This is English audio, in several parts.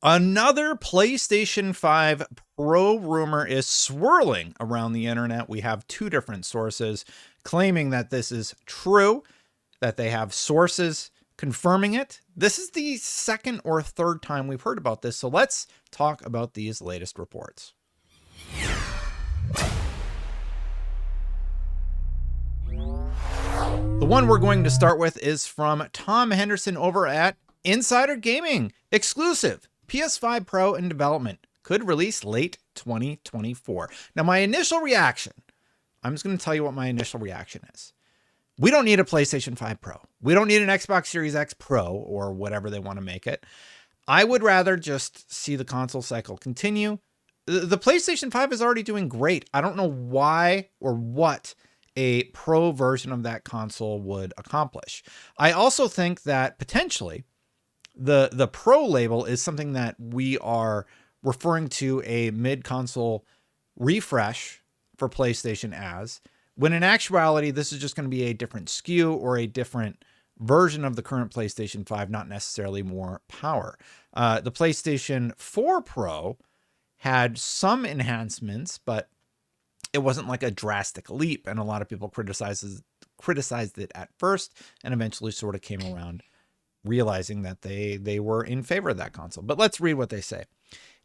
Another PlayStation 5 Pro rumor is swirling around the internet. We have two different sources claiming that this is true, that they have sources confirming it. This is the second or third time we've heard about this, so let's talk about these latest reports. The one we're going to start with is from Tom Henderson over at Insider Gaming. Exclusive. PS5 Pro in development. Could release late 2024. Now, my initial reaction, I'm just going to tell you what my initial reaction is. We don't need a PlayStation 5 Pro. We don't need an Xbox Series X Pro or whatever they want to make it. I would rather just see the console cycle continue. The PlayStation 5 is already doing great. I don't know why or what a Pro version of that console would accomplish. I also think that potentially the Pro label is something that we are referring to a mid-console refresh for PlayStation as, when in actuality, this is just going to be a different SKU or a different version of the current PlayStation 5, not necessarily more power. The PlayStation 4 Pro had some enhancements, but it wasn't like a drastic leap, and a lot of people criticized it at first and eventually sort of came around, realizing that they were in favor of that console. But let's read what they say.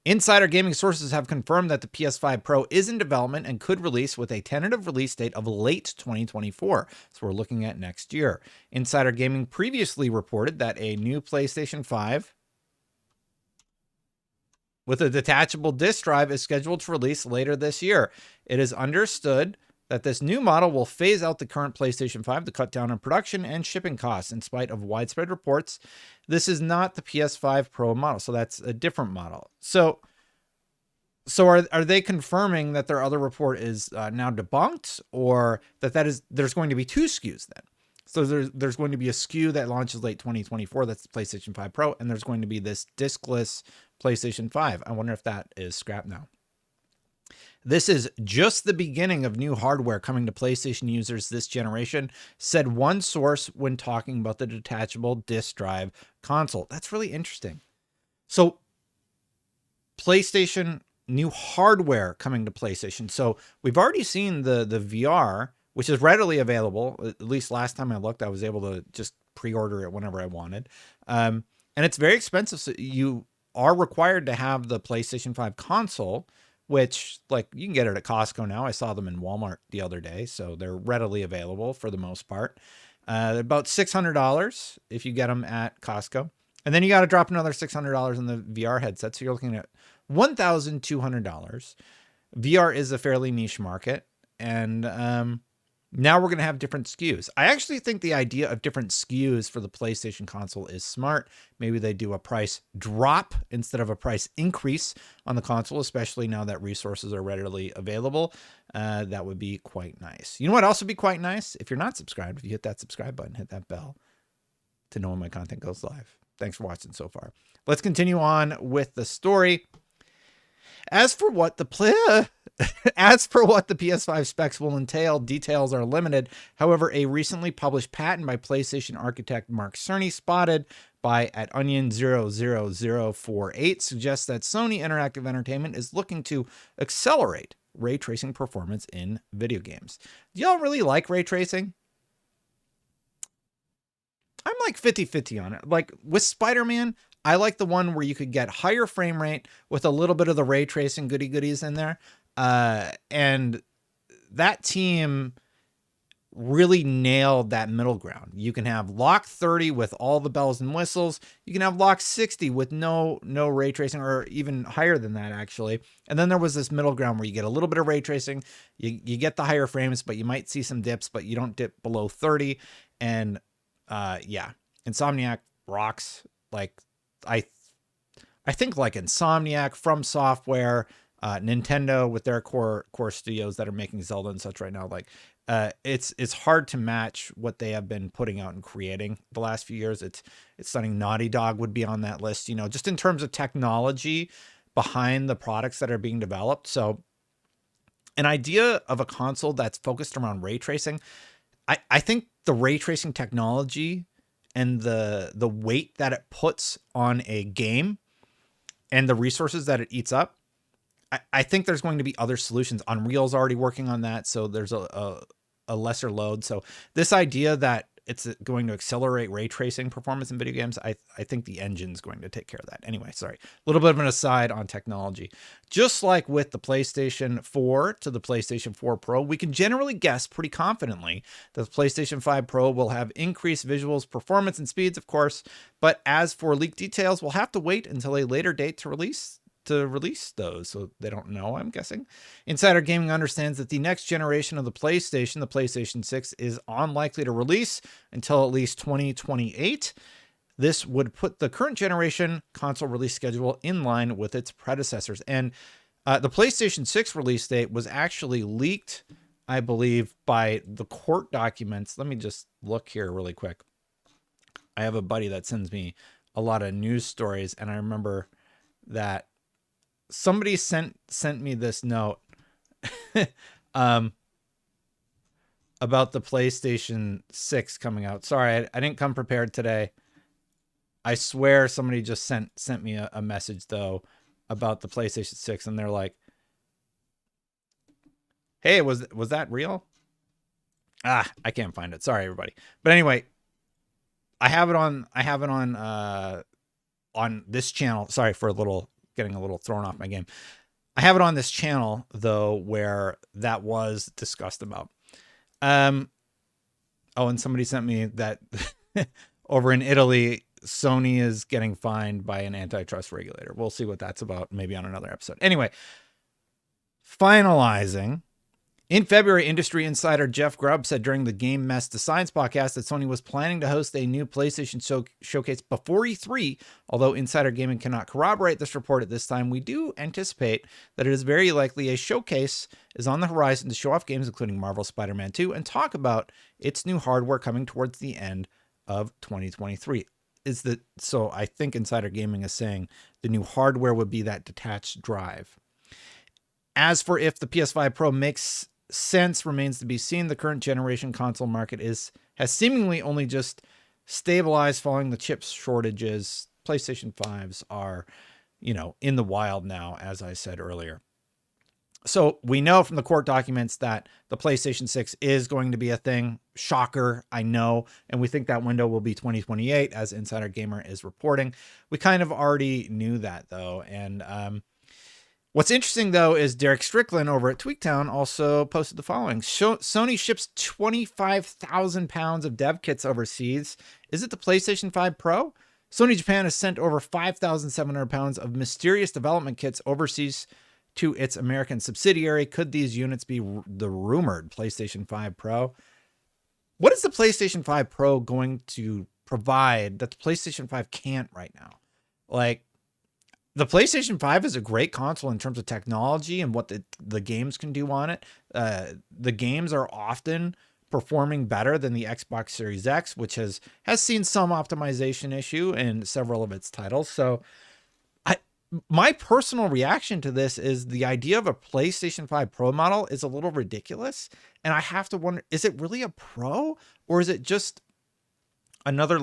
Insider gaming sources have confirmed that the PS5 Pro is in development and could release with a tentative release date of late 2024. So we're looking at next year. Insider Gaming previously reported that a new PlayStation 5 with a detachable disk drive is scheduled to release later this year. It is understood that this new model will phase out the current PlayStation 5 to cut down on production and shipping costs. In spite of widespread reports, this is not the PS5 Pro model, so that's a different model. So are they confirming that their other report is now debunked, or there's going to be two SKUs then? So there's going to be a SKU that launches late 2024, that's the PlayStation 5 Pro, and there's going to be this diskless PlayStation 5. I wonder if that is scrapped now. This is just the beginning of new hardware coming to PlayStation users this generation, said one source when talking about the detachable disk drive console. That's really interesting. So PlayStation, new hardware coming to PlayStation. So we've already seen the VR, which is readily available. At least last time I looked, I was able to just pre-order it whenever I wanted. And it's very expensive. So you are required to have the PlayStation 5 console, which, like, you can get it at Costco now. I saw them in Walmart the other day, so they're readily available for the most part. About $600 if you get them at Costco. And then you got to drop another $600 in the VR headset, so you're looking at $1,200. VR is a fairly niche market, and now we're going to have different SKUs. I actually think the idea of different SKUs for the PlayStation console is smart. Maybe they do a price drop instead of a price increase on the console, especially now that resources are readily available. That would be quite nice. You know what else would be quite nice? If you're not subscribed, if you hit that subscribe button, hit that bell to know when my content goes live. Thanks for watching so far. Let's continue on with the story. As for what the PS5 specs will entail, details are limited. However, a recently published patent by PlayStation architect Mark Cerny, spotted by @Onion00048, suggests that Sony Interactive Entertainment is looking to accelerate ray tracing performance in video games. Do y'all really like ray tracing? I'm like 50-50 on it. Like with Spider-Man, I like the one where you could get higher frame rate with a little bit of the ray tracing goodies in there. And that team really nailed that middle ground. You can have lock 30 with all the bells and whistles. You can have lock 60 with no ray tracing, or even higher than that, actually. And then there was this middle ground where you get a little bit of ray tracing. You get the higher frames, but you might see some dips, but you don't dip below 30. And yeah, Insomniac rocks. Like, I think like Insomniac, From Software, Nintendo with their core studios that are making Zelda and such right now. Like, it's hard to match what they have been putting out and creating the last few years. It's stunning. Naughty Dog would be on that list, you know, just in terms of technology behind the products that are being developed. So an idea of a console that's focused around ray tracing, I think the ray tracing technology and the weight that it puts on a game and the resources that it eats up, I think there's going to be other solutions. Unreal's already working on that, so there's a lesser load. So this idea that it's going to accelerate ray tracing performance in video games, I think the engine's going to take care of that. Anyway, sorry, a little bit of an aside on technology. Just like with the PlayStation 4 to the PlayStation 4 Pro, we can generally guess pretty confidently that the PlayStation 5 Pro will have increased visuals, performance, and speeds, of course. But as for leaked details, we'll have to wait until a later date to release those, so they don't know, I'm guessing. Insider Gaming understands that the next generation of the PlayStation 6, is unlikely to release until at least 2028. This would put the current generation console release schedule in line with its predecessors. And the PlayStation 6 release date was actually leaked, I believe, by the court documents. Let me just look here really quick. I have a buddy that sends me a lot of news stories, and I remember that somebody sent me this note about the PlayStation 6 coming out. Sorry, I didn't come prepared today. I swear somebody just sent me a message though about the PlayStation 6, and they're like, "Hey, was that real?" I can't find it. Sorry, everybody. But anyway, I have it on this channel. Sorry for getting a little thrown off my game. I have it on this channel though, where that was discussed about. Oh, and somebody sent me that over in Italy, Sony is getting fined by an antitrust regulator. We'll see what that's about, maybe on another episode. Anyway, finalizing. In February, industry insider Jeff Grubb said during the Game Mess to Science podcast that Sony was planning to host a new PlayStation showcase before E3. Although Insider Gaming cannot corroborate this report at this time, we do anticipate that it is very likely a showcase is on the horizon to show off games including Marvel Spider-Man 2 and talk about its new hardware coming towards the end of 2023. So I think Insider Gaming is saying the new hardware would be that detached drive. As for if the PS5 Pro makes sense remains to be seen. The current generation console market has seemingly only just stabilized following the chip shortages. PlayStation 5s are, in the wild now, as I said earlier. So we know from the court documents that the PlayStation 6 is going to be a thing. Shocker, I know. And we think that window will be 2028, as Insider Gamer is reporting. We kind of already knew that, though. And what's interesting, though, is Derek Strickland over at Tweaktown also posted the following. Sony ships 25,000 pounds of dev kits overseas. Is it the PlayStation 5 Pro? Sony Japan has sent over 5,700 pounds of mysterious development kits overseas to its American subsidiary. Could these units be the rumored PlayStation 5 Pro? What is the PlayStation 5 Pro going to provide that the PlayStation 5 can't right now? Like, the PlayStation 5 is a great console in terms of technology and what the games can do on it. The games are often performing better than the Xbox Series X, which has seen some optimization issue in several of its titles. So my personal reaction to this is the idea of a PlayStation 5 Pro model is a little ridiculous. And I have to wonder, is it really a Pro, or is it just another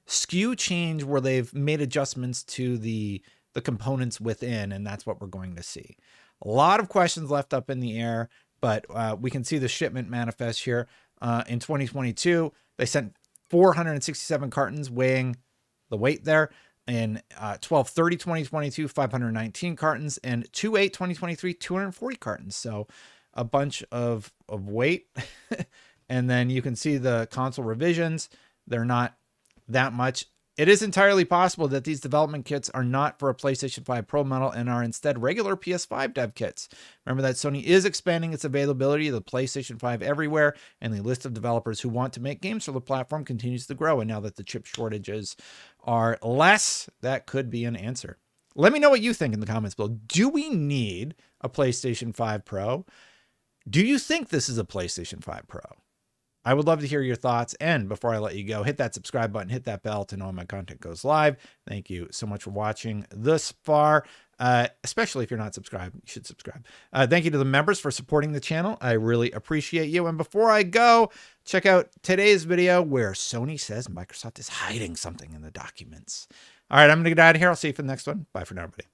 SKU change where they've made adjustments to the components within, and that's what we're going to see. A lot of questions left up in the air, but we can see the shipment manifest here. In 2022, they sent 467 cartons, weighing the weight there. In 12/30/2022, 519 cartons, and 2/8/2023, 240 cartons. So a bunch of weight. And then you can see the console revisions. They're not that much. It is entirely possible that these development kits are not for a PlayStation 5 Pro model and are instead regular PS5 dev kits. Remember that Sony is expanding its availability of the PlayStation 5 everywhere, and the list of developers who want to make games for the platform continues to grow. And now that the chip shortages are less, that could be an answer. Let me know what you think in the comments below. Do we need a PlayStation 5 Pro? Do you think this is a PlayStation 5 Pro? I would love to hear your thoughts. And before I let you go, hit that subscribe button, hit that bell to know when my content goes live. Thank you so much for watching thus far. Especially if you're not subscribed, you should subscribe. Thank you to the members for supporting the channel. I really appreciate you. And before I go, check out today's video where Sony says Microsoft is hiding something in the documents. All right, I'm going to get out of here. I'll see you for the next one. Bye for now, everybody.